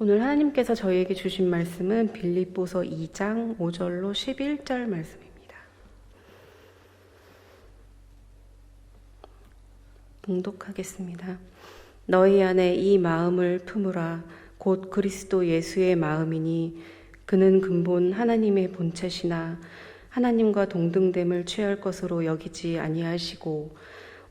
오늘 하나님께서 저희에게 주신 말씀은 빌립보서 2장 5절로 11절 말씀입니다. 봉독하겠습니다. 너희 안에 이 마음을 품으라. 곧 그리스도 예수의 마음이니 그는 근본 하나님의 본체시나 하나님과 동등됨을 취할 것으로 여기지 아니하시고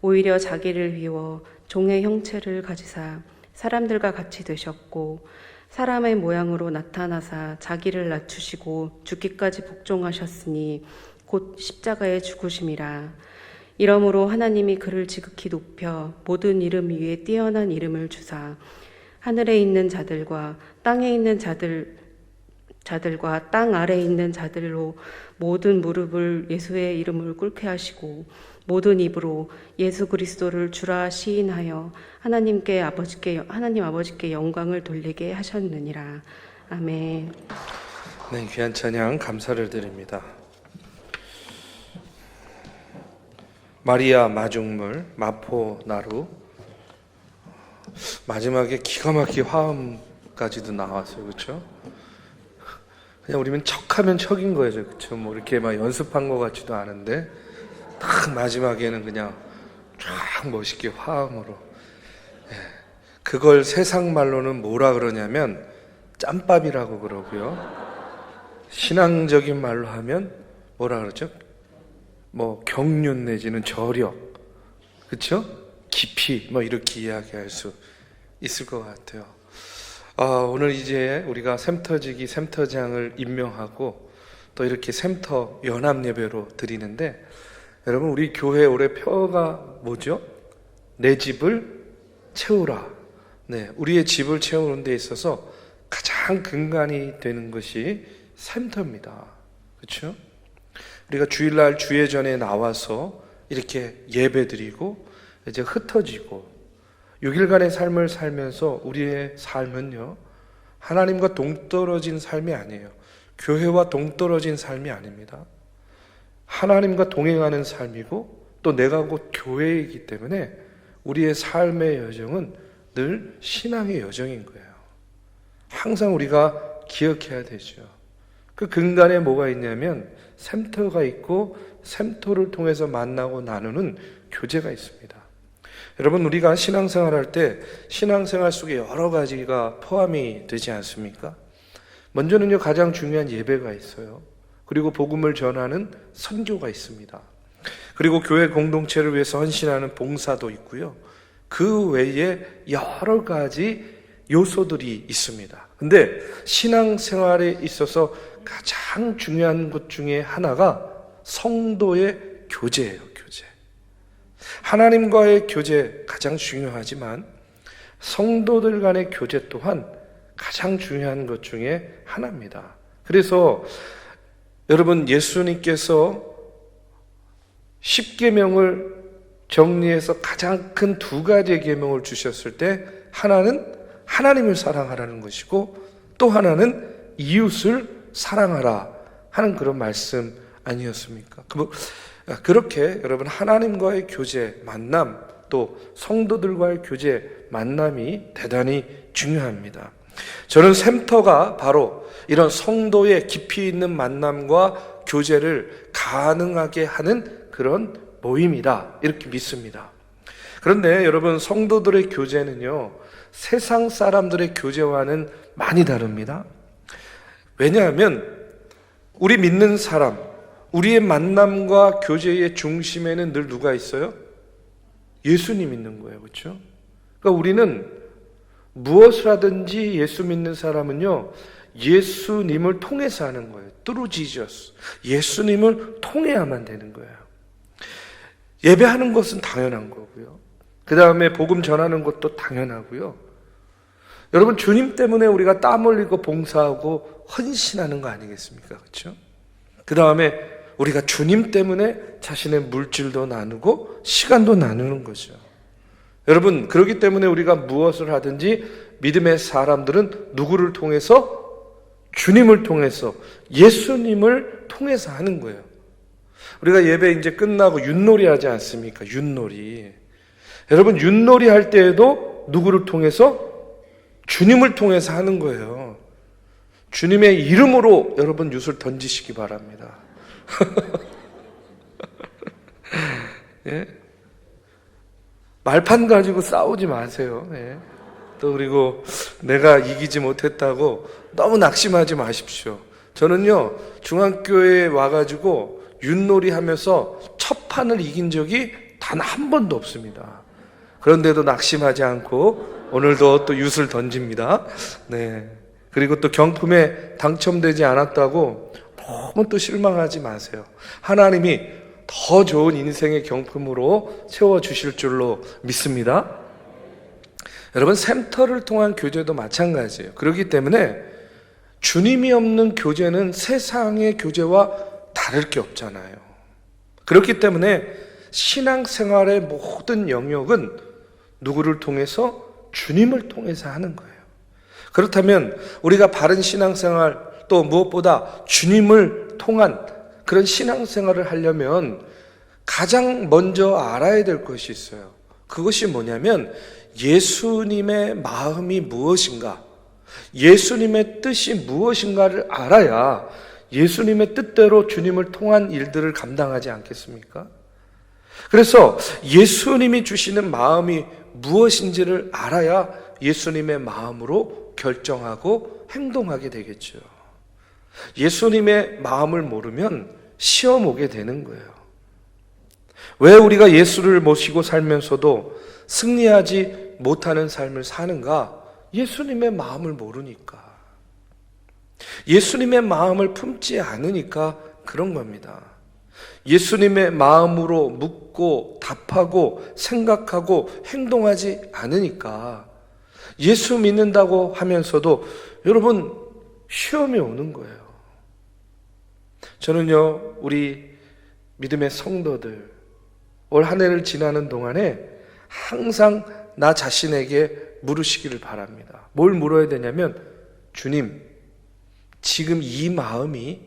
오히려 자기를 비워 종의 형체를 가지사 사람들과 같이 되셨고 사람의 모양으로 나타나사 자기를 낮추시고 죽기까지 복종하셨으니 곧 십자가에 죽으심이라. 이러므로 하나님이 그를 지극히 높여 모든 이름 위에 뛰어난 이름을 주사 하늘에 있는 자들과 땅에 있는 자들과 땅 아래에 있는 자들로 모든 무릎을 예수의 이름을 꿇게 하시고 모든 입으로 예수 그리스도를 주라 시인하여 하나님 아버지께 영광을 돌리게 하셨느니라. 아멘. 네, 귀한 찬양 감사를 드립니다. 마리아 마중물 마포 나루, 마지막에 기가 막힌 화음까지도 나왔어요. 그렇죠? 그냥 우리는 척하면 척인 거죠. 그렇죠? 뭐 이렇게 막 연습한 것 같지도 않은데 딱 마지막에는 그냥 쫙 멋있게 화음으로. 그걸 세상 말로는 뭐라 그러냐면 짬밥이라고 그러고요. 신앙적인 말로 하면 뭐라 그러죠? 뭐 경륜 내지는 저력, 그렇죠? 깊이 뭐 이렇게 이야기할 수 있을 것 같아요. 오늘 이제 우리가 샘터지기 샘터장을 임명하고 또 이렇게 샘터 연합 예배로 드리는데, 여러분 우리 교회 올해 표어가 뭐죠? 내 집을 채우라. 네, 우리의 집을 채우는 데 있어서 가장 근간이 되는 것이 샘터입니다. 그렇죠? 우리가 주일날 주예전에 나와서 이렇게 예배드리고 이제 흩어지고 6일간의 삶을 살면서 우리의 삶은요, 하나님과 동떨어진 삶이 아니에요. 교회와 동떨어진 삶이 아닙니다. 하나님과 동행하는 삶이고 또 내가 곧 교회이기 때문에 우리의 삶의 여정은 늘 신앙의 여정인 거예요. 항상 우리가 기억해야 되죠. 그 근간에 뭐가 있냐면 샘터가 있고 샘터를 통해서 만나고 나누는 교제가 있습니다. 여러분 우리가 신앙생활 할 때 신앙생활 속에 여러 가지가 포함이 되지 않습니까? 먼저는요, 가장 중요한 예배가 있어요. 그리고 복음을 전하는 선교가 있습니다. 그리고 교회 공동체를 위해서 헌신하는 봉사도 있고요. 그 외에 여러 가지 요소들이 있습니다. 근데 신앙생활에 있어서 가장 중요한 것 중에 하나가 성도의 교제예요. 교제. 하나님과의 교제 가장 중요하지만 성도들 간의 교제 또한 가장 중요한 것 중에 하나입니다. 그래서 여러분 예수님께서 10계명을 정리해서 가장 큰 두 가지의 계명을 주셨을 때 하나는 하나님을 사랑하라는 것이고 또 하나는 이웃을 사랑하라 하는 그런 말씀 아니었습니까? 그렇게 여러분 하나님과의 교제, 만남, 또 성도들과의 교제, 만남이 대단히 중요합니다. 저는 샘터가 바로 이런 성도의 깊이 있는 만남과 교제를 가능하게 하는 그런 모임이다, 이렇게 믿습니다. 그런데 여러분 성도들의 교제는요, 세상 사람들의 교제와는 많이 다릅니다. 왜냐하면 우리 믿는 사람, 우리의 만남과 교제의 중심에는 늘 누가 있어요? 예수님 있는 거예요. 그렇죠? 그러니까 우리는 무엇을 하든지 예수 믿는 사람은요, 예수님을 통해서 하는 거예요. Through Jesus. 예수님을 통해야만 되는 거예요. 예배하는 것은 당연한 거고요. 그 다음에 복음 전하는 것도 당연하고요. 여러분 주님 때문에 우리가 땀 흘리고 봉사하고 헌신하는 거 아니겠습니까? 그렇죠? 그 다음에 우리가 주님 때문에 자신의 물질도 나누고 시간도 나누는 거죠. 여러분 그렇기 때문에 우리가 무엇을 하든지 믿음의 사람들은 누구를 통해서? 주님을 통해서, 예수님을 통해서 하는 거예요. 우리가 예배 이제 끝나고 윷놀이 하지 않습니까? 윷놀이. 여러분 윷놀이 할 때에도 누구를 통해서? 주님을 통해서 하는 거예요. 주님의 이름으로 여러분 윷을 던지시기 바랍니다. 예? 말판 가지고 싸우지 마세요. 예? 또 그리고 내가 이기지 못했다고 너무 낙심하지 마십시오. 저는요, 중학교에 와가지고 윷놀이 하면서 첫 판을 이긴 적이 단 한 번도 없습니다. 그런데도 낙심하지 않고 오늘도 또 윷을 던집니다. 네. 그리고 또 경품에 당첨되지 않았다고 너무 또 실망하지 마세요. 하나님이 더 좋은 인생의 경품으로 채워주실 줄로 믿습니다. 여러분, 샘터를 통한 교제도 마찬가지예요. 그렇기 때문에 주님이 없는 교제는 세상의 교제와 다를 게 없잖아요. 그렇기 때문에 신앙생활의 모든 영역은 누구를 통해서? 주님을 통해서 하는 거예요. 그렇다면 우리가 바른 신앙생활, 또 무엇보다 주님을 통한 그런 신앙생활을 하려면 가장 먼저 알아야 될 것이 있어요. 그것이 뭐냐면 예수님의 마음이 무엇인가, 예수님의 뜻이 무엇인가를 알아야 예수님의 뜻대로 주님을 통한 일들을 감당하지 않겠습니까? 그래서 예수님이 주시는 마음이 무엇인지를 알아야 예수님의 마음으로 결정하고 행동하게 되겠죠. 예수님의 마음을 모르면 시험 오게 되는 거예요. 왜 우리가 예수를 모시고 살면서도 승리하지 못하는 삶을 사는가? 예수님의 마음을 모르니까, 예수님의 마음을 품지 않으니까 그런 겁니다. 예수님의 마음으로 묻고 답하고 생각하고 행동하지 않으니까 예수 믿는다고 하면서도 여러분 시험이 오는 거예요. 저는요, 우리 믿음의 성도들 올 한 해를 지나는 동안에 항상 나 자신에게 물으시기를 바랍니다. 뭘 물어야 되냐면, 주님, 지금 이 마음이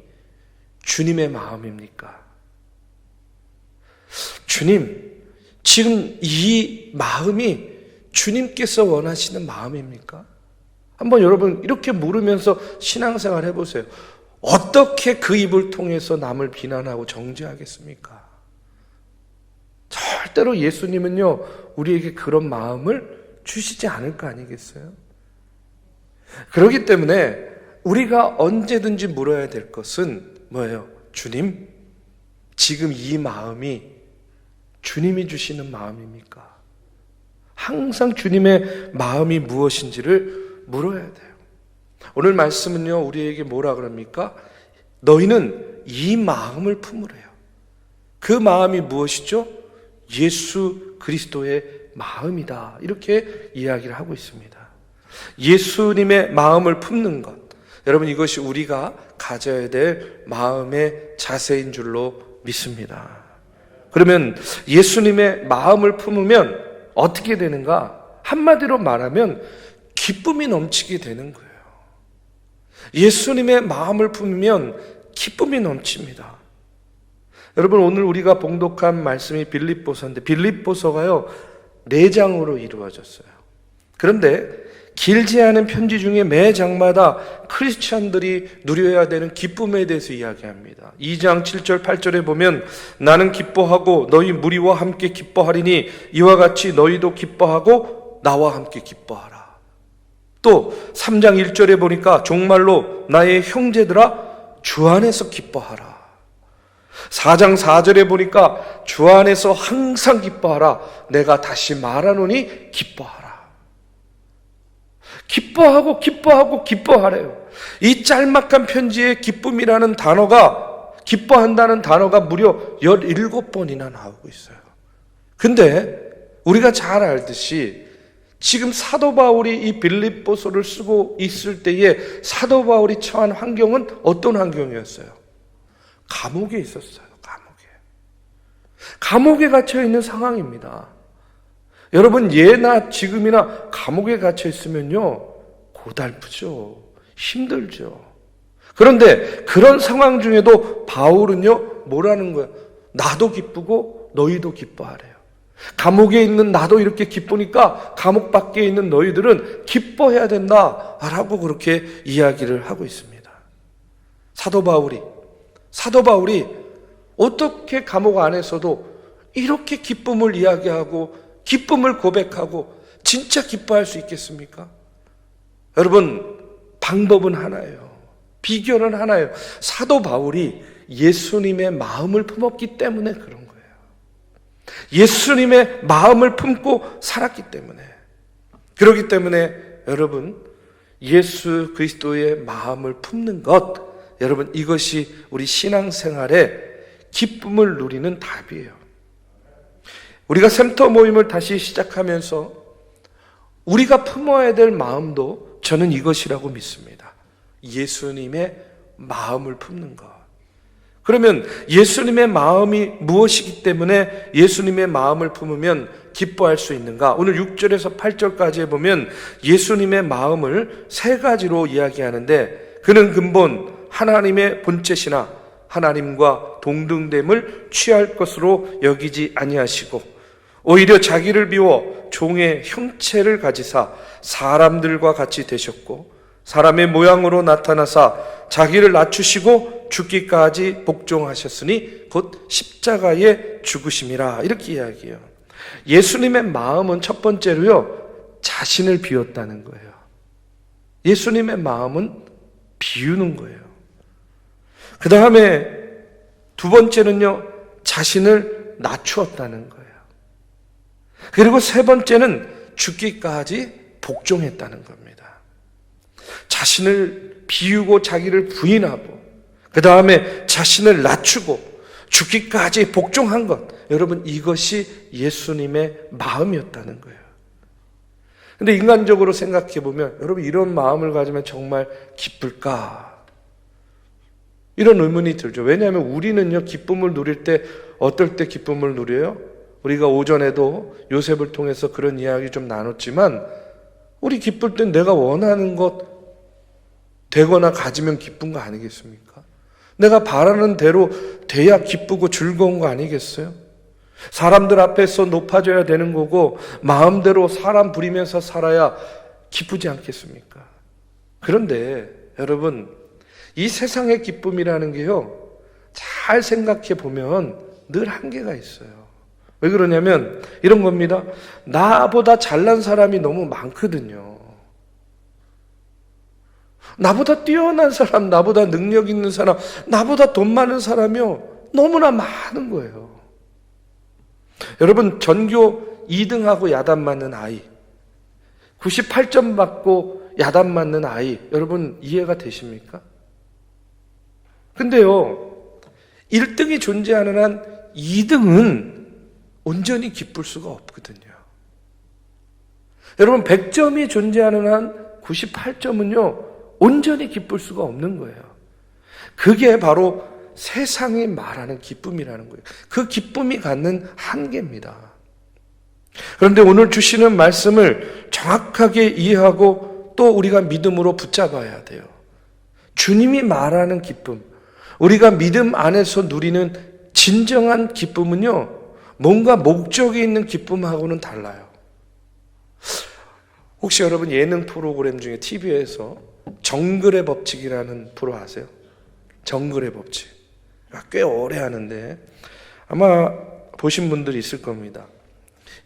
주님의 마음입니까? 주님, 지금 이 마음이 주님께서 원하시는 마음입니까? 한번 여러분 이렇게 물으면서 신앙생활 해보세요. 어떻게 그 입을 통해서 남을 비난하고 정죄하겠습니까? 절대로 예수님은요, 우리에게 그런 마음을 주시지 않을 거 아니겠어요? 그렇기 때문에 우리가 언제든지 물어야 될 것은 뭐예요? 주님, 지금 이 마음이 주님이 주시는 마음입니까? 항상 주님의 마음이 무엇인지를 물어야 돼요. 오늘 말씀은요, 우리에게 뭐라 그럽니까? 너희는 이 마음을 품으래요. 그 마음이 무엇이죠? 예수 그리스도의 마음이다. 이렇게 이야기를 하고 있습니다. 예수님의 마음을 품는 것, 여러분 이것이 우리가 가져야 될 마음의 자세인 줄로 믿습니다. 그러면 예수님의 마음을 품으면 어떻게 되는가? 한마디로 말하면 기쁨이 넘치게 되는 거예요. 예수님의 마음을 품으면 기쁨이 넘칩니다. 여러분, 오늘 우리가 봉독한 말씀이 빌립보서인데, 빌립보서가요 4장으로 이루어졌어요. 그런데 길지 않은 편지 중에 매 장마다 크리스찬들이 누려야 되는 기쁨에 대해서 이야기합니다. 2장 7절 8절에 보면 나는 기뻐하고 너희 무리와 함께 기뻐하리니 이와 같이 너희도 기뻐하고 나와 함께 기뻐하라. 또 3장 1절에 보니까 종말로 나의 형제들아 주 안에서 기뻐하라. 4장 4절에 보니까 주 안에서 항상 기뻐하라. 내가 다시 말하노니 기뻐하라. 기뻐하고 기뻐하고 기뻐하래요. 이 짤막한 편지에 기쁨이라는 단어가, 기뻐한다는 단어가 무려 17번이나 나오고 있어요. 근데 우리가 잘 알듯이 지금 사도 바울이 이 빌립보서를 쓰고 있을 때에 사도 바울이 처한 환경은 어떤 환경이었어요? 감옥에 있었어요. 감옥에 갇혀 있는 상황입니다. 여러분, 예나 지금이나 감옥에 갇혀 있으면요 고달프죠. 힘들죠. 그런데 그런 상황 중에도 바울은요 뭐라는 거예요? 나도 기쁘고 너희도 기뻐하래요. 감옥에 있는 나도 이렇게 기쁘니까 감옥 밖에 있는 너희들은 기뻐해야 된다라고 그렇게 이야기를 하고 있습니다. 사도 바울이 어떻게 감옥 안에서도 이렇게 기쁨을 이야기하고 기쁨을 고백하고 진짜 기뻐할 수 있겠습니까? 여러분, 방법은 하나예요. 비결은 하나예요. 사도 바울이 예수님의 마음을 품었기 때문에 그런 거예요. 예수님의 마음을 품고 살았기 때문에. 그렇기 때문에 여러분, 예수 그리스도의 마음을 품는 것, 여러분, 이것이 우리 신앙생활에 기쁨을 누리는 답이에요. 우리가 샘터 모임을 다시 시작하면서 우리가 품어야 될 마음도 저는 이것이라고 믿습니다. 예수님의 마음을 품는 것. 그러면 예수님의 마음이 무엇이기 때문에 예수님의 마음을 품으면 기뻐할 수 있는가? 오늘 6절에서 8절까지에 보면 예수님의 마음을 세 가지로 이야기하는데, 그는 근본 하나님의 본체시나 하나님과 동등됨을 취할 것으로 여기지 아니하시고 오히려 자기를 비워 종의 형체를 가지사 사람들과 같이 되셨고 사람의 모양으로 나타나사 자기를 낮추시고 죽기까지 복종하셨으니 곧 십자가에 죽으심이라, 이렇게 이야기해요. 예수님의 마음은 첫 번째로요, 자신을 비웠다는 거예요. 예수님의 마음은 비우는 거예요. 그 다음에 두 번째는요, 자신을 낮추었다는 거예요. 그리고 세 번째는 죽기까지 복종했다는 겁니다. 자신을 비우고 자기를 부인하고 그 다음에 자신을 낮추고 죽기까지 복종한 것, 여러분, 이것이 예수님의 마음이었다는 거예요. 근데 인간적으로 생각해 보면 여러분, 이런 마음을 가지면 정말 기쁠까? 이런 의문이 들죠. 왜냐하면 우리는요, 기쁨을 누릴 때 어떨 때 기쁨을 누려요? 우리가 오전에도 요셉을 통해서 그런 이야기 좀 나눴지만, 우리 기쁠 땐 내가 원하는 것 되거나 가지면 기쁜 거 아니겠습니까? 내가 바라는 대로 돼야 기쁘고 즐거운 거 아니겠어요? 사람들 앞에서 높아져야 되는 거고 마음대로 사람 부리면서 살아야 기쁘지 않겠습니까? 그런데 여러분, 이 세상의 기쁨이라는 게요, 잘 생각해 보면 늘 한계가 있어요. 왜 그러냐면 이런 겁니다. 나보다 잘난 사람이 너무 많거든요. 나보다 뛰어난 사람, 나보다 능력 있는 사람, 나보다 돈 많은 사람이요, 너무나 많은 거예요. 여러분, 전교 2등하고 야단 맞는 아이, 98점 받고 야단 맞는 아이, 여러분 이해가 되십니까? 근데요, 1등이 존재하는 한 2등은 온전히 기쁠 수가 없거든요. 여러분, 100점이 존재하는 한 98점은요, 온전히 기쁠 수가 없는 거예요. 그게 바로 세상이 말하는 기쁨이라는 거예요. 그 기쁨이 갖는 한계입니다. 그런데 오늘 주시는 말씀을 정확하게 이해하고 또 우리가 믿음으로 붙잡아야 돼요. 주님이 말하는 기쁨, 우리가 믿음 안에서 누리는 진정한 기쁨은요, 뭔가 목적이 있는 기쁨하고는 달라요. 혹시 여러분 예능 프로그램 중에 TV에서 정글의 법칙이라는 프로 아세요? 정글의 법칙. 꽤 오래 하는데 아마 보신 분들이 있을 겁니다.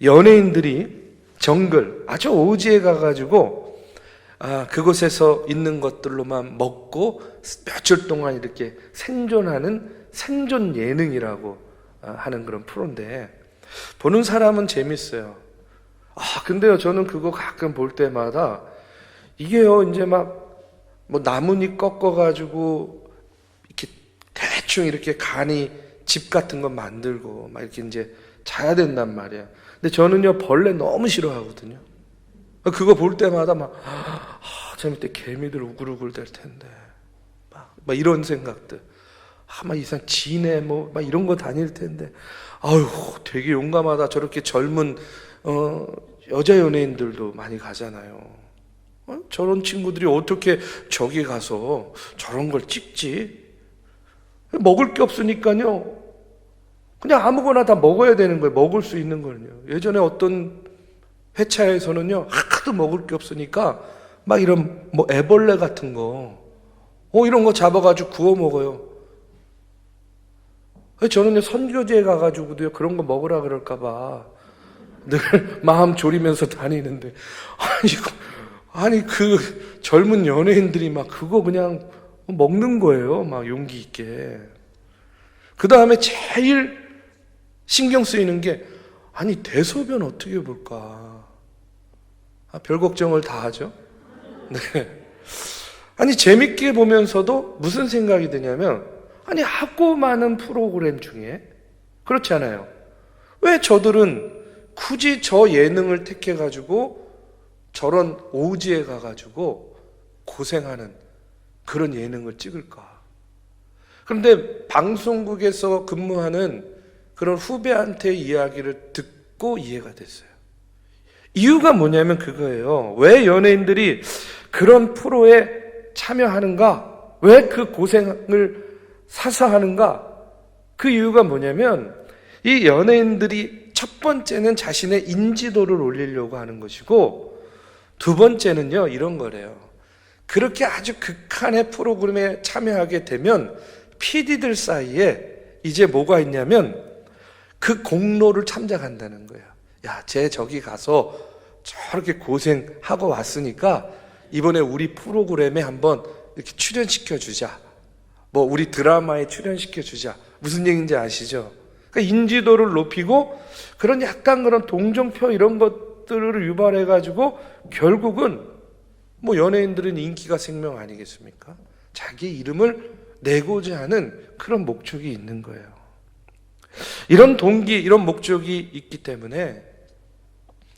연예인들이 정글, 아주 오지에 가가지고 그곳에서 있는 것들로만 먹고 며칠 동안 이렇게 생존하는 생존 예능이라고 하는 그런 프로인데, 보는 사람은 재밌어요. 근데요, 저는 그거 가끔 볼 때마다 이게요, 이제 막 뭐 나뭇잎 꺾어가지고 이렇게 대충 이렇게 간이 집 같은 거 만들고 막 이렇게 이제 자야 된단 말이에요. 근데 저는요, 벌레 너무 싫어하거든요. 그거 볼 때마다 막 저 밑에 개미들 우글우글 될 텐데 막 이런 생각들. 막 이상 지네 막 이런 거 다닐 텐데, 아유, 되게 용감하다. 저렇게 젊은 여자 연예인들도 많이 가잖아요. 저런 친구들이 어떻게 저기 가서 저런 걸 찍지? 먹을 게 없으니까요, 그냥 아무거나 다 먹어야 되는 거예요. 먹을 수 있는 거는요. 예전에 어떤 회차에서는요, 하나도 먹을 게 없으니까 막 이런 뭐 애벌레 같은 거, 이런 거 잡아가지고 구워 먹어요. 저는요, 선교지에 가가지고도요, 그런 거 먹으라 그럴까봐 늘 마음 졸이면서 다니는데, 아니, 그 젊은 연예인들이 막 그거 그냥 먹는 거예요. 막 용기 있게. 그 다음에 제일 신경 쓰이는 게, 아니, 대소변 어떻게 볼까? 별 걱정을 다 하죠. 네. 아니, 재밌게 보면서도 무슨 생각이 드냐면, 아니, 하고 많은 프로그램 중에, 그렇지 않아요? 왜 저들은 굳이 저 예능을 택해가지고 저런 오지에 가가지고 고생하는 그런 예능을 찍을까? 그런데 방송국에서 근무하는 그런 후배한테 이야기를 듣고 이해가 됐어요. 이유가 뭐냐면 그거예요. 왜 연예인들이 그런 프로에 참여하는가? 왜 그 고생을 사서 하는가? 그 이유가 뭐냐면 이 연예인들이 첫 번째는 자신의 인지도를 올리려고 하는 것이고, 두 번째는요, 이런 거래요. 그렇게 아주 극한의 프로그램에 참여하게 되면 PD들 사이에 이제 뭐가 있냐면 그 공로를 참작한다는 거예요. 야, 쟤 저기 가서 저렇게 고생하고 왔으니까 이번에 우리 프로그램에 한번 이렇게 출연시켜주자. 뭐 우리 드라마에 출연시켜주자. 무슨 얘기인지 아시죠? 그러니까 인지도를 높이고 그런 약간 그런 동정표 이런 것들을 유발해가지고 결국은 뭐 연예인들은 인기가 생명 아니겠습니까? 자기 이름을 내고자 하는 그런 목적이 있는 거예요. 이런 동기, 이런 목적이 있기 때문에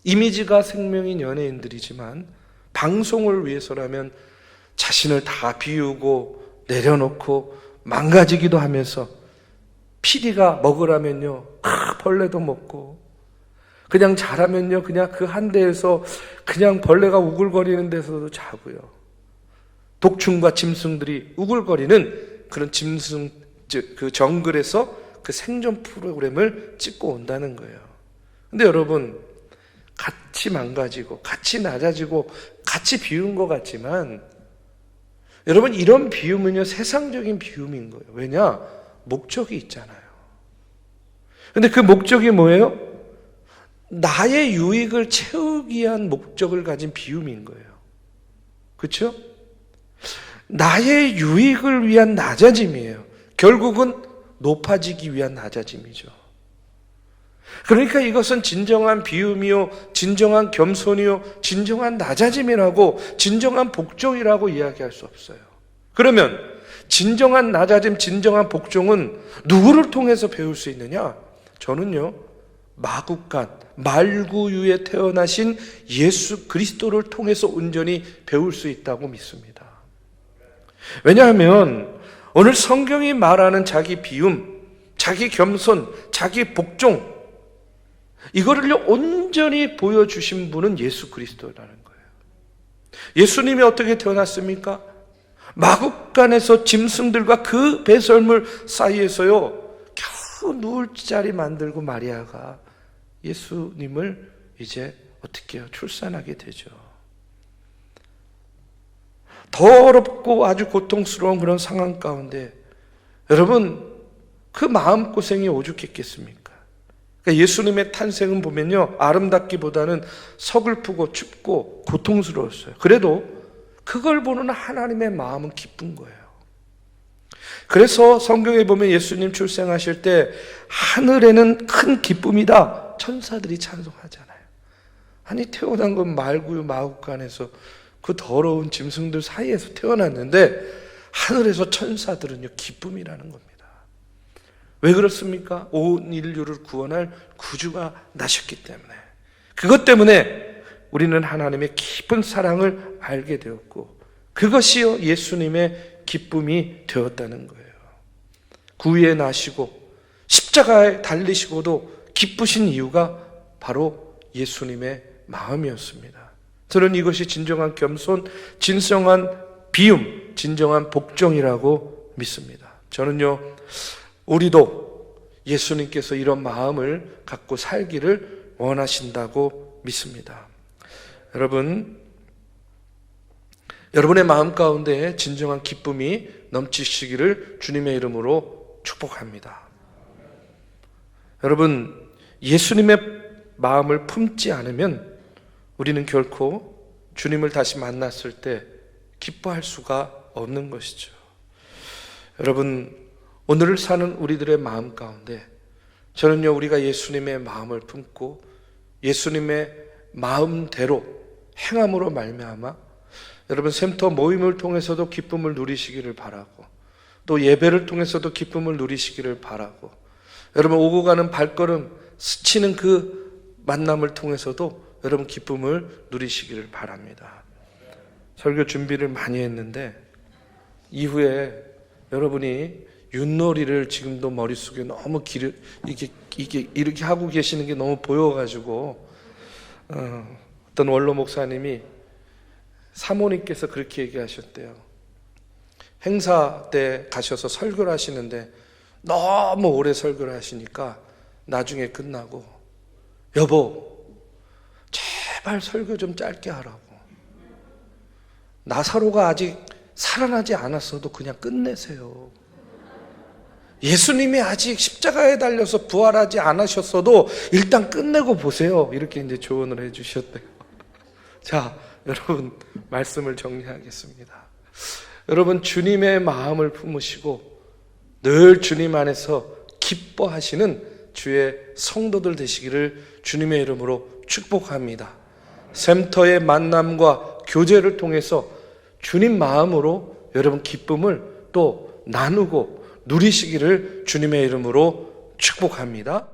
이미지가 생명인 연예인들이지만 방송을 위해서라면 자신을 다 비우고 내려놓고 망가지기도 하면서 PD가 먹으라면요, 벌레도 먹고, 그냥 자라면요, 그냥 그 한 대에서 그냥 벌레가 우글거리는 데서도 자고요. 독충과 짐승들이 우글거리는 그런 짐승, 즉 그 정글에서 그 생존 프로그램을 찍고 온다는 거예요. 근데 여러분, 같이 망가지고 같이 낮아지고 같이 비운 것 같지만 여러분, 이런 비움은요, 세상적인 비움인 거예요. 왜냐? 목적이 있잖아요. 근데 그 목적이 뭐예요? 나의 유익을 채우기 위한 목적을 가진 비움인 거예요. 그렇죠? 나의 유익을 위한 낮아짐이에요. 결국은 높아지기 위한 낮아짐이죠. 그러니까 이것은 진정한 비움이요, 진정한 겸손이요, 진정한 낮아짐이라고, 진정한 복종이라고 이야기할 수 없어요. 그러면 진정한 낮아짐, 진정한 복종은 누구를 통해서 배울 수 있느냐? 저는요, 마국간, 말구유에 태어나신 예수 그리스도를 통해서 온전히 배울 수 있다고 믿습니다. 왜냐하면 오늘 성경이 말하는 자기 비움, 자기 겸손, 자기 복종, 이거를요 온전히 보여주신 분은 예수 그리스도라는 거예요. 예수님이 어떻게 태어났습니까? 마국간에서 짐승들과 그 배설물 사이에서요 겨우 누울 자리 만들고 마리아가 예수님을 이제 어떻게 해요? 출산하게 되죠. 더럽고 아주 고통스러운 그런 상황 가운데 여러분, 그 마음고생이 오죽했겠습니까? 그러니까 예수님의 탄생은 보면요, 아름답기보다는 서글프고 춥고 고통스러웠어요. 그래도 그걸 보는 하나님의 마음은 기쁜 거예요. 그래서 성경에 보면 예수님 출생하실 때 하늘에는 큰 기쁨이다, 천사들이 찬송하잖아요. 아니, 태어난 건 말구유 마국간에서 그 더러운 짐승들 사이에서 태어났는데 하늘에서 천사들은요 기쁨이라는 겁니다. 왜 그렇습니까? 온 인류를 구원할 구주가 나셨기 때문에. 그것 때문에 우리는 하나님의 깊은 사랑을 알게 되었고, 그것이요 예수님의 기쁨이 되었다는 거예요. 구유에 나시고 십자가에 달리시고도 기쁘신 이유가 바로 예수님의 마음이었습니다. 저는 이것이 진정한 겸손, 진정한 비움, 진정한 복종이라고 믿습니다. 저는요, 우리도 예수님께서 이런 마음을 갖고 살기를 원하신다고 믿습니다. 여러분의 마음 가운데 진정한 기쁨이 넘치시기를 주님의 이름으로 축복합니다. 여러분, 예수님의 마음을 품지 않으면 우리는 결코 주님을 다시 만났을 때 기뻐할 수가 없는 것이죠. 여러분, 오늘을 사는 우리들의 마음 가운데 저는요, 우리가 예수님의 마음을 품고 예수님의 마음대로 행함으로 말미암아 여러분 샘터 모임을 통해서도 기쁨을 누리시기를 바라고, 또 예배를 통해서도 기쁨을 누리시기를 바라고, 여러분 오고 가는 발걸음 스치는 그 만남을 통해서도 여러분 기쁨을 누리시기를 바랍니다. 설교 준비를 많이 했는데 이후에 여러분이 윷놀이를 지금도 머릿속에 너무 이렇게 하고 계시는 게 너무 보여가지고 어떤 원로 목사님이 사모님께서 그렇게 얘기하셨대요. 행사 때 가셔서 설교를 하시는데 너무 오래 설교를 하시니까 나중에 끝나고, 여보 제발 설교 좀 짧게 하라고, 나사로가 아직 살아나지 않았어도 그냥 끝내세요, 예수님이 아직 십자가에 달려서 부활하지 않으셨어도 일단 끝내고 보세요, 이렇게 이제 조언을 해주셨대요. 자, 여러분 말씀을 정리하겠습니다. 여러분, 주님의 마음을 품으시고 늘 주님 안에서 기뻐하시는 주의 성도들 되시기를 주님의 이름으로 축복합니다. 샘터의 만남과 교제를 통해서 주님 마음으로 여러분 기쁨을 또 나누고 누리시기를 주님의 이름으로 축복합니다.